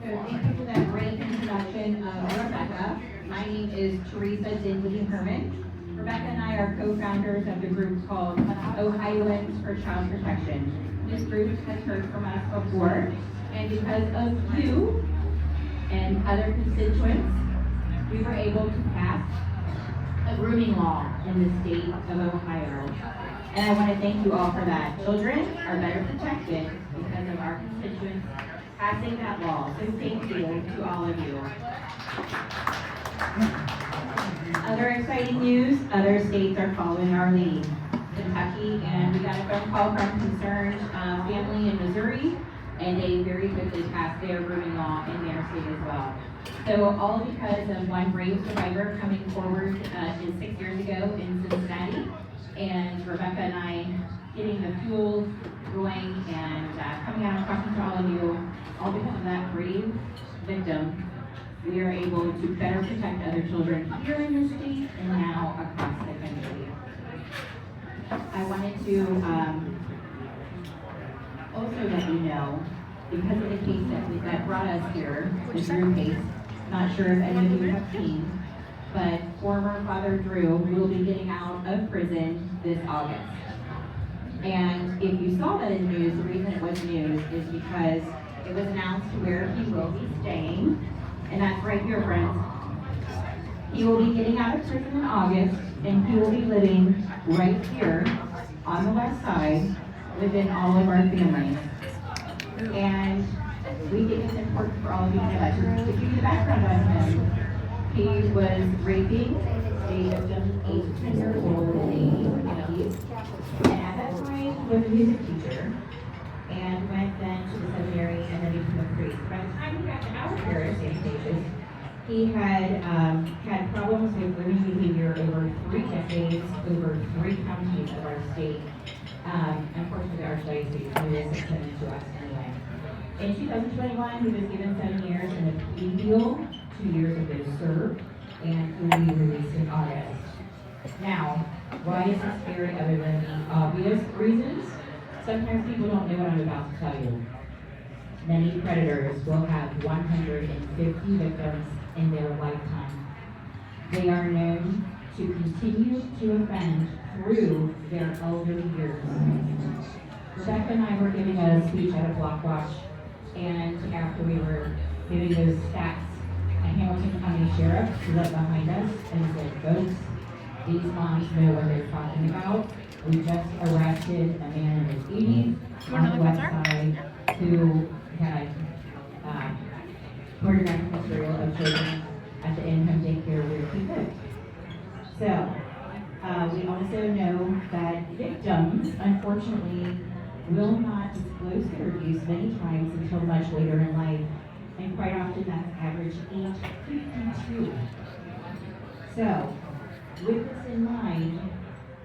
So thank you for that great introduction of Rebecca. My name is Teresa Dinwiddie Herman. Rebecca and I are co-founders of the group called Ohioans for Child Protection. This group has heard from us before, and because of you and other constituents, we were able to pass a grooming law in the state of Ohio. And I want to thank you all for that. Children are better protected because of our constituents passing that law. So thank you to all of you. Other exciting news, other states are following our lead. Kentucky, and we got a phone call from concerned family in Missouri, and they very quickly passed their grooming law in their state as well. So all because of one brave survivor coming forward just 6 years ago in Cincinnati, and Rebecca and I getting the fuel going and coming out and talking to all of you, all because of that brave victim. We are able to better protect other children here in the state and now across the country. I wanted to also let you know, because of the case that brought us here, the Drew case, not sure if any of you have seen, but former Father Drew will be getting out of prison this August. And if you saw that in news, the reason it was news is because it was announced where he will be staying, and that's right here, friends. He will be getting out of prison in August, and he will be living right here on the west side within all of our families. And we think it's important for all of you to know that. To give you the background on him, he was raping a victim 18 years old in the 80s. And at that time, he was a music teacher and went then to the seminary and then became a priest. By the time he got to our parish, St. Ignatius, he had had problems with grooming behavior over 3 decades, over 3 counties of our state. Unfortunately, the Archdiocese will send him to us anyway. In 2021, he was given 7 years in a plea deal, 2 years of those served, and he will be released in August. Now, why is this scary other than the obvious reasons? Sometimes people don't know what I'm about to tell you. Many predators will have 150 victims in their lifetime. They are known to continue to offend through their elder years. Rebecca and I were giving a speech at a block watch, and after we were giving those stats, a Hamilton County sheriff stood up behind us and said, "Folks, these moms know what they're talking about. We just arrested a man in his 80s on the west side who had pornographic material of children at the in-home daycare where he lived." So, we also know that victims, unfortunately, will not disclose their abuse many times until much later in life, and quite often that's average age 52. So, with this in mind,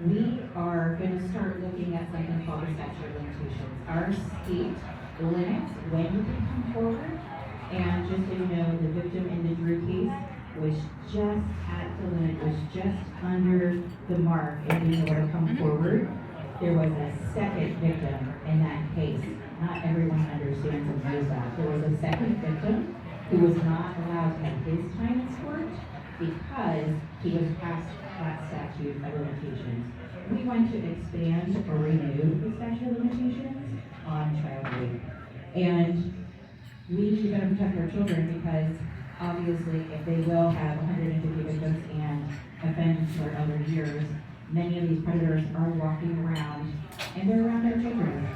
we are going to start looking at something called the statute of limitations. Our state limits when you can come forward, and just so you know, the victim in the Drew case was just at the limit, was just under the mark in being able to come forward. There was a second victim in that case. Not everyone understands and knows that. There was a second victim who was not allowed to have his time in court because he was past that statute of limitations. We want to expand or renew the statute of limitations on child rape. And we need to better protect our children because obviously if they will have 150 victims and offend to their elder years, many of these predators are walking around and they're around their children.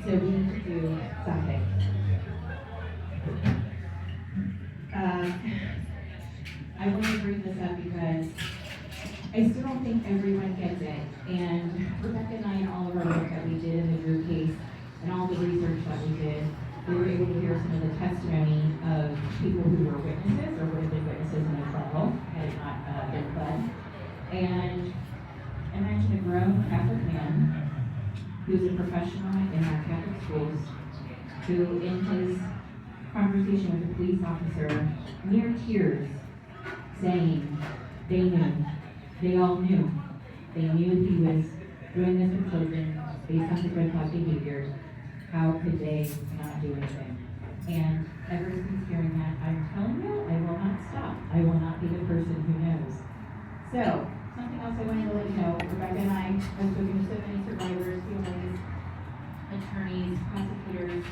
So we need to do something. I want to bring this up because I still don't think everyone gets it. And Rebecca and I, and all of our work that we did in the Drew case, and all the research that we did, we were able to hear some of the testimony of people who were witnesses or would have been witnesses in the trial had it not been fled. And imagine a grown Catholic man who's a professional in our Catholic schools, who in his conversation with a police officer, near tears, saying they knew, they all knew. They knew he was doing this for children based on his red flag behavior. How could they not do anything? And ever since hearing that, I'm telling you, I will not stop. I will not be the person who knows. So, something else I wanted to let you know, Rebecca and I have spoken to so many survivors, families, attorneys, prosecutors.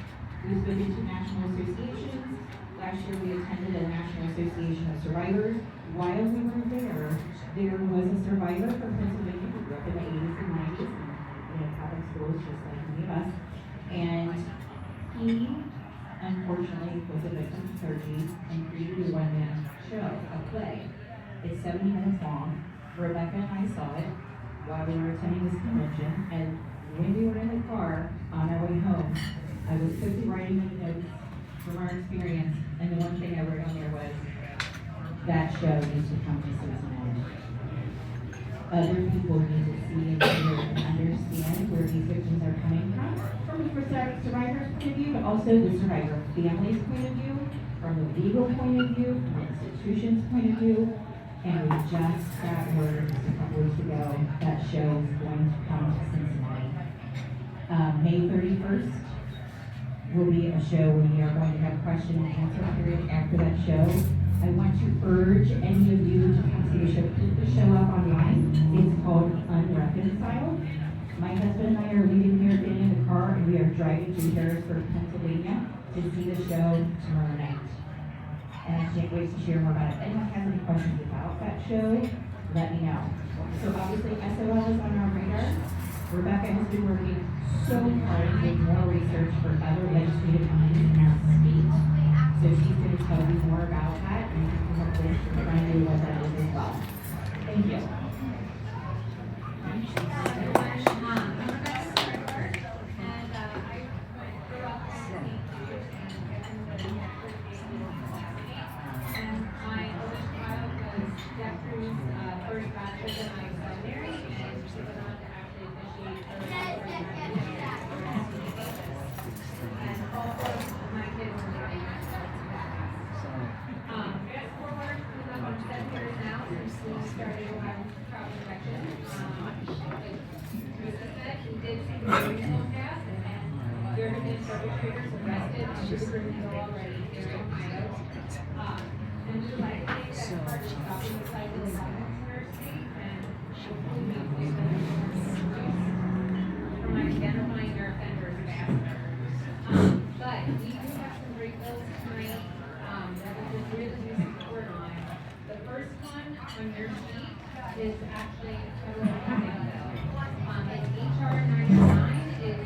We've spoken to national associations. Last year we attended a National Association of Survivors. While we were there was a survivor from Pennsylvania who grew up in the 80s and 90s in Catholic schools, just like many of us. And he, unfortunately, was a victim of clergy and created a one-man show, a play. It's 70 minutes long. Rebecca and I saw it while we were attending this convention, and when we were in the car on our way home, I was quickly writing the notes from our experience, and the one thing I wrote on there was, that show needs to come to Cincinnati. Other people need to see and hear and understand where these victims are coming from the survivor's point of view, but also the survivor family's point of view, from the legal point of view, from the institution's point of view. And we just got word just a couple weeks ago that show is going to come to Cincinnati. May 31st will be a show where we are going to have a question and answer period after that show. I want to urge any of you to come see the show. Keep the show up online. It's called Unreconciled. My husband and I are leaving here, getting in the car, and we are driving to Harrisburg, Pennsylvania to see the show tomorrow night. And I can't wait to share more about it. If anyone has any questions about that show, let me know. So obviously SOL is on our radar. Rebecca has been working so hard to do more research for other legislative bodies in our state. So she's going to tell you more about that, and you can come up with and find out what that is as well. Thank you. First bachelor's in my seminary, and she went on to actually initiate her and all of my kids are living fast forward, we've been on 7 years now since we started on child protection. Teresa said, we did see the original cast, and there have been perpetrators arrested and criminal already here in Ohio. And we would like to think that part of stopping the cycle of violence in our state, and hopefully make those from identifying our offenders faster. But we do have some great bills tonight that we would really do support on. The first one on your sheet is actually a federal funding bill. It's HR 99 is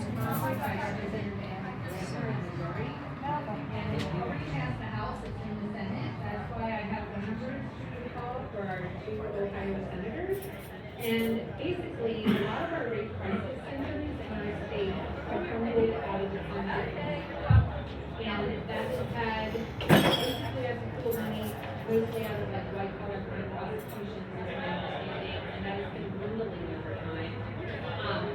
sponsored by Representative Anna Glaser in Missouri. And it already passed the House, it's in the Senate. That's why I have the numbers to call for our 2 Ohio senators. And basically, a lot of our rape crisis centers in our state are permitted out of the funding. And that has had, basically, that's pool money mostly out of like white collar crime prosecutions, is my understanding, and that has been dwindling over time.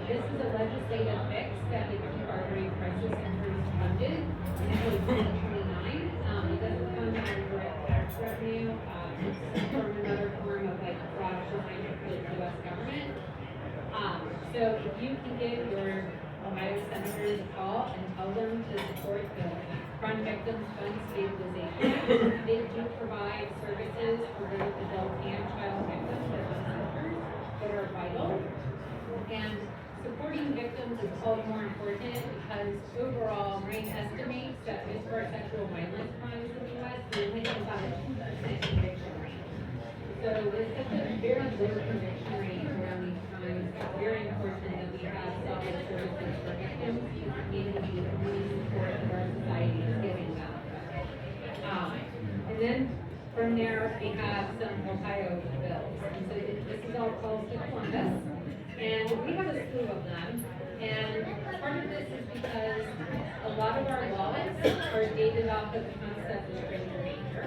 This is a legislative fix that would keep our rape crisis centers funded until 2029. It doesn't come out of direct tax revenue. It's from another form of like fraud behind the U.S. government. So if you can give your Ohio senators a call and tell them to support the Crime Victims Fund Stabilization, they do provide services for both adult and child victims at the centers that are vital. And supporting victims is all the more important because overall, RAIN estimates that as far as sexual violence crimes in the U.S., we only have about a 2% conviction rate. So with such a very low conviction rate around these crimes, it's very important that we have solid services for victims and community support that our society is giving them. And then from there, we have some Ohio bills. And so this is all calls to Columbus. And we have a slew of them. And part of this is because a lot of our laws are dated off of the concept of stranger danger.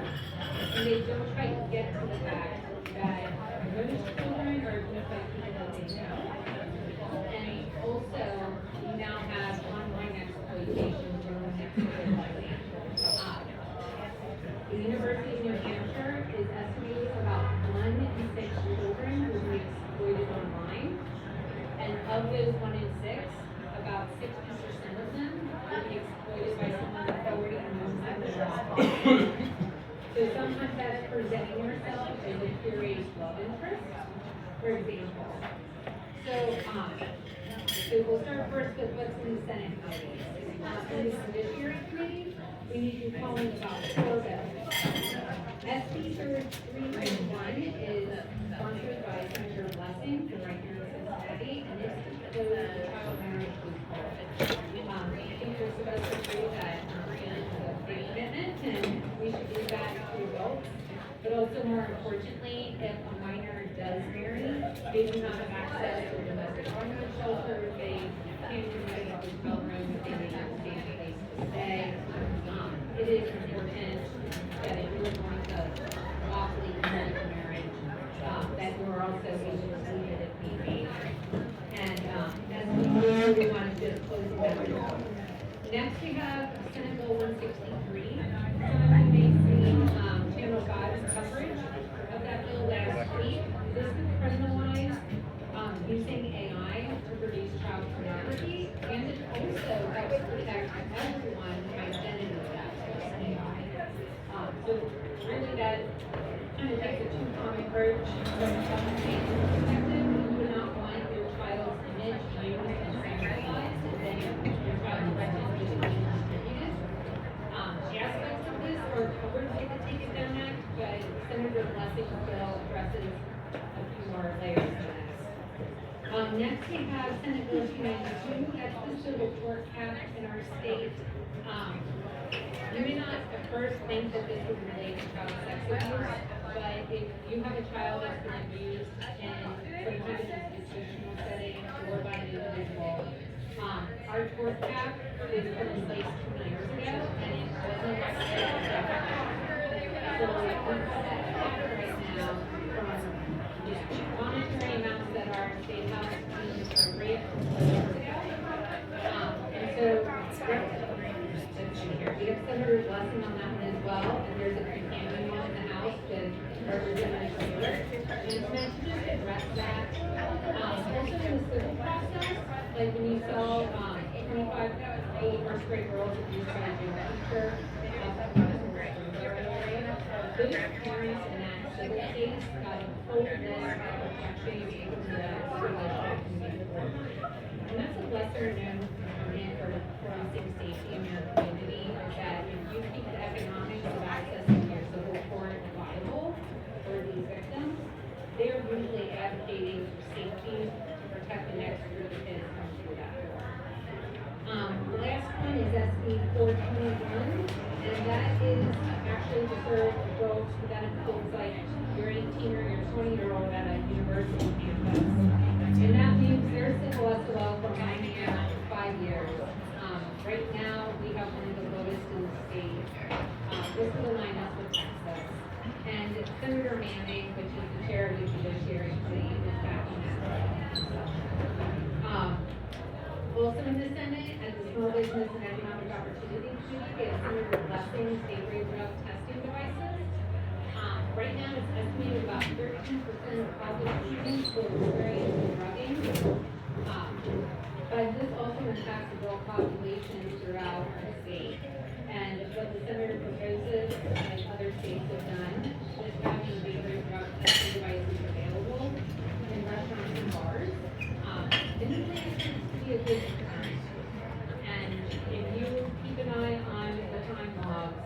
And they don't quite get to the fact that most children are abused by people that they know. And also, we now have online exploitation growing exponentially. The University of New Hampshire is estimating about 1 in 6 children will be exploited online. And of those 1 in 6, about 60% of them will be exploited by So sometimes that's presenting yourself as if you're a love interest, for example. So we'll start first with what's in the Senate committee. In the Judiciary Committee, we need you calling about 4 bills. SB 331 is sponsored by Senator Blessing from right here in Cincinnati, and it's to close the child marriage loophole. I think we're supposed to agree that it's a big commitment, and we should do that to adults. But also more importantly, if a minor does marry, they do not have access to domestic violence shelter, they can't remain in a hotel room, they may not stay in a place to stay. It is important that if you are going to lawfully consent to marriage, that you are also able to leave it if need be. And as we move, we want to just close the measure. Next, we have Senate Bill 163. Some of you may see Channel 5's coverage of that bill last week. This would criminalize using AI to produce child pornography, and it also helps protect everyone's identity theft with AI. So really that kind of takes a two-pronged approach from a safety perspective. You would not want your child's image used and sexualized, and then your child's identity being distributed. Aspects of this are covered by the Take It Down Act, but Senator Blessing's bill addresses a few more layers to this. Next, we have Senate Bill 292. That's the civil court cap in our state. You may not at first think that this would relate to child sex abuse, but if you have a child that's been abused in some kind of institutional setting or by an individual, our court cap was put in place 2 years ago, and it wasn't so we put that cap right now from monetary amounts that our state house deemed appropriate 2 years ago. And so we have Senator Blessing on that one as well, and there's a companion one in the House with Representative Taylor. And it's meant to just address that. Also in the civil process, like when you saw 25 old first grade girls abused by a gym teacher, those parents in that civil case got a full list of protections from the relationship community court. And that's a lesser known component for policing safety in your community, is that if you keep the economics of accessing your civil court viable for these victims, they are usually advocating for safety to protect the next group of kids coming through that door. The last one is SB 421, and that is actually to serve adults who benefits like your 18 or your 20-year-old at a university campus. And that means their civil SOL from 9 a.m. to 5 years. Right now, we have one of the lowest in the state. This will align us with Texas. And Senator Manning, which is the chair of the Judiciary Committee, is backing that. Also in the Senate, as the Small Business and Economic Opportunity Committee, we have Senator Blessing's gateway drug testing devices. Right now, it's estimated about 13% of college students will experience drugging. But this also impacts adult populations throughout the state. And what the senator proposes, as other states have done, is having gateway drug testing devices available in restaurants and bars. And this seems to be a good turn. And if you keep an eye on the time logs,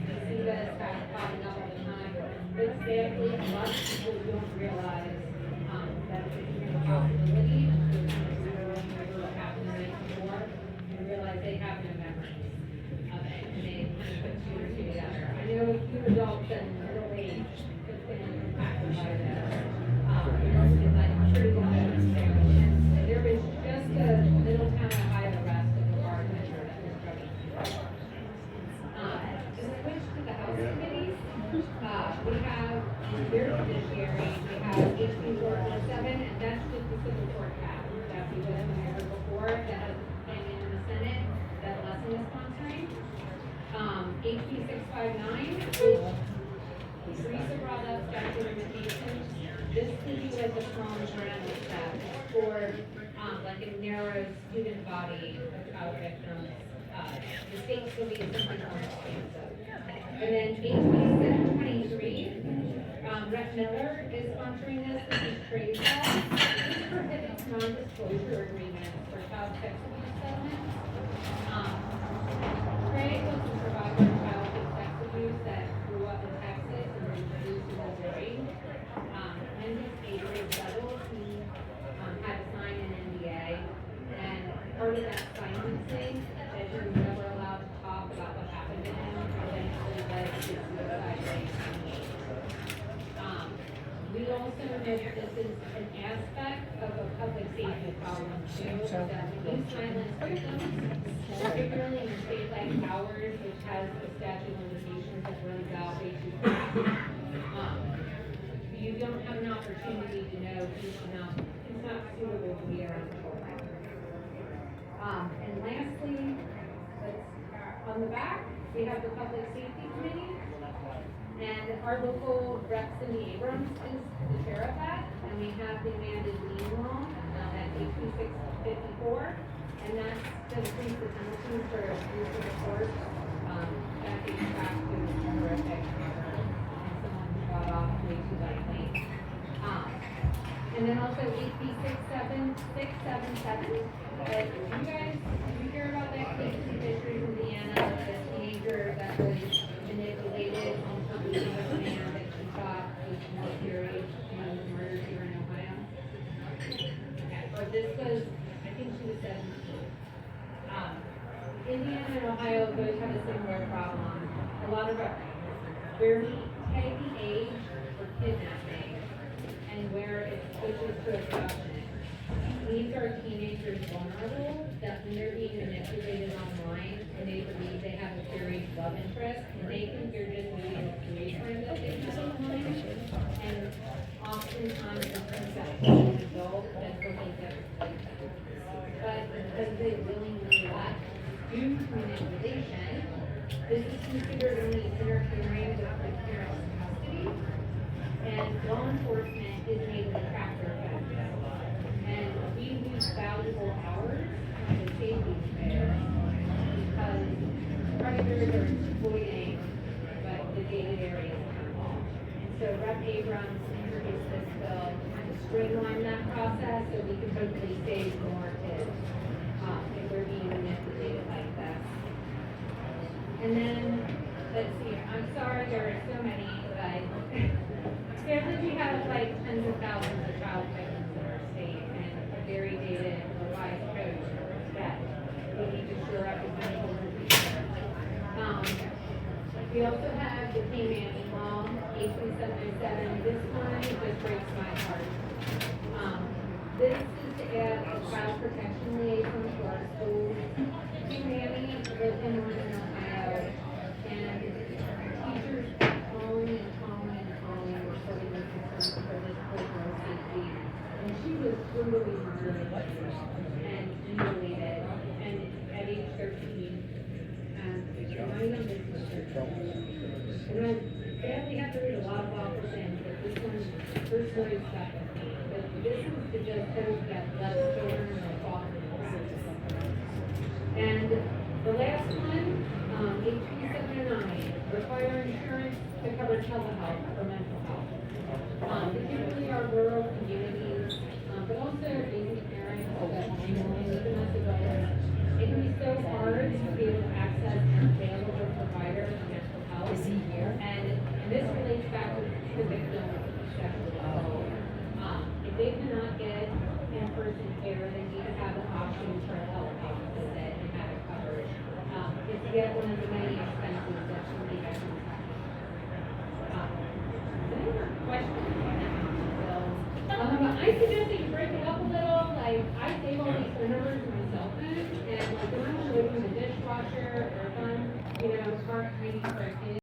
you see this kind of popping up all the time. But sadly, a lot of people don't realize that it's a possibility until kind of remember what happened the night before and realize they have no memories of it. And they kind of put 2 or 2 together. I know a few adults in middle age have been impacted by this. It's like pretty good experience. And there was just a little town Ohio arrest of a bartender that was drugging people. To switch to the House committees, we have their judiciary, we have HB 417, and that's just the civil court cap that we just went over before, that has a companion in the Senate that Blessing is sponsoring. HB 659, which Teresa brought up statute of limitations. This could be like a strong ground step for like a narrow student body of child victims the state still needs something on it. And then HB 723, Rep Miller is sponsoring this. This is Trade Law. This prohibits non-disclosure agreements for child sex abuse settlements. Craig was a survivor of childhood sex abuse that grew up in Texas and was reduced to Missouri. When his age grade level, he had to sign an NDA, and part of that signing thing, that he was never allowed to talk about what happened to him, eventually led to his suicide rate. We also know that this is an aspect of a public safety problem too, that when you silence victims, particularly in a state like ours, which has a statute of limitations that runs out way too fast, you don't have an opportunity to know who's not suitable to be around the courtroom. And lastly, on the back, we have the Public Safety Committee. And our local rep, Cindy Abrams, is the chair of that. And we have the Amanda Dean law at HB 654. And that's to increase the penalties for abuse of the court. That dates back to a horrific murder and someone who got off way too lightly. And then also HB 677. Did you hear about that case in Fishers, Indiana, the teenager that was manipulated on something of a man that she thought was more serious and was murdered here in Ohio? Okay, or this was, I think she was 17. Indiana and Ohio both have a similar problem. A lot of where we take the age for kidnapping and where it switches to abduction. These are teenagers vulnerable that when they're being manipulated online and they believe they have a serious love interest and they think they're just meeting a boyfriend that they have online, and oftentimes it turns out to be an adult that's looking to exploit them. But because they willingly left due to manipulation, this is considered only interfering with the parent's custody, and law enforcement is able to track their offenders. And we lose valuable hours on the safety fair because predators are exploiting what the gated areas are. And so Rep Abrams introduced this bill to streamline that process so we can hopefully save more kids if we're being manipulated like this. And then, let's see, I'm sorry there are so many, but we have like tens of thousands of child victims in our state and a very dated revised code that we need to shore up as many as we can. We also have the Pay Manning Law, HB 707. This one just breaks my heart. This is to add a child protection liaison to our schools. Pay Manning lives in Northern Ohio, and teachers calling reporting their concerns for this poor girl's safety. And she was brutally murdered and mutilated, and at age 13. My youngest was 13. And I sadly have to read a lot of awful things, but this one, her story stuck with me. But this was to just hope that less children are fought in the process. And the last one, HB 709, require insurance to cover telehealth for mental health. Particularly our rural communities, but also basic parents that even as adults, it can be so hard to be able to access an available provider for mental health. Is he here? And this relates back to the victims of sexual assault. If they cannot get in-person care, they need to have an option for a telehealth visit and have it covered. It's yet one of the many expenses that should be exercised. Any more questions on that bill? I suggest that you break it up a little. Like, I save all these phone numbers to my cell phone, and like when I'm away from the dishwasher or if I'm, start reading for a kid.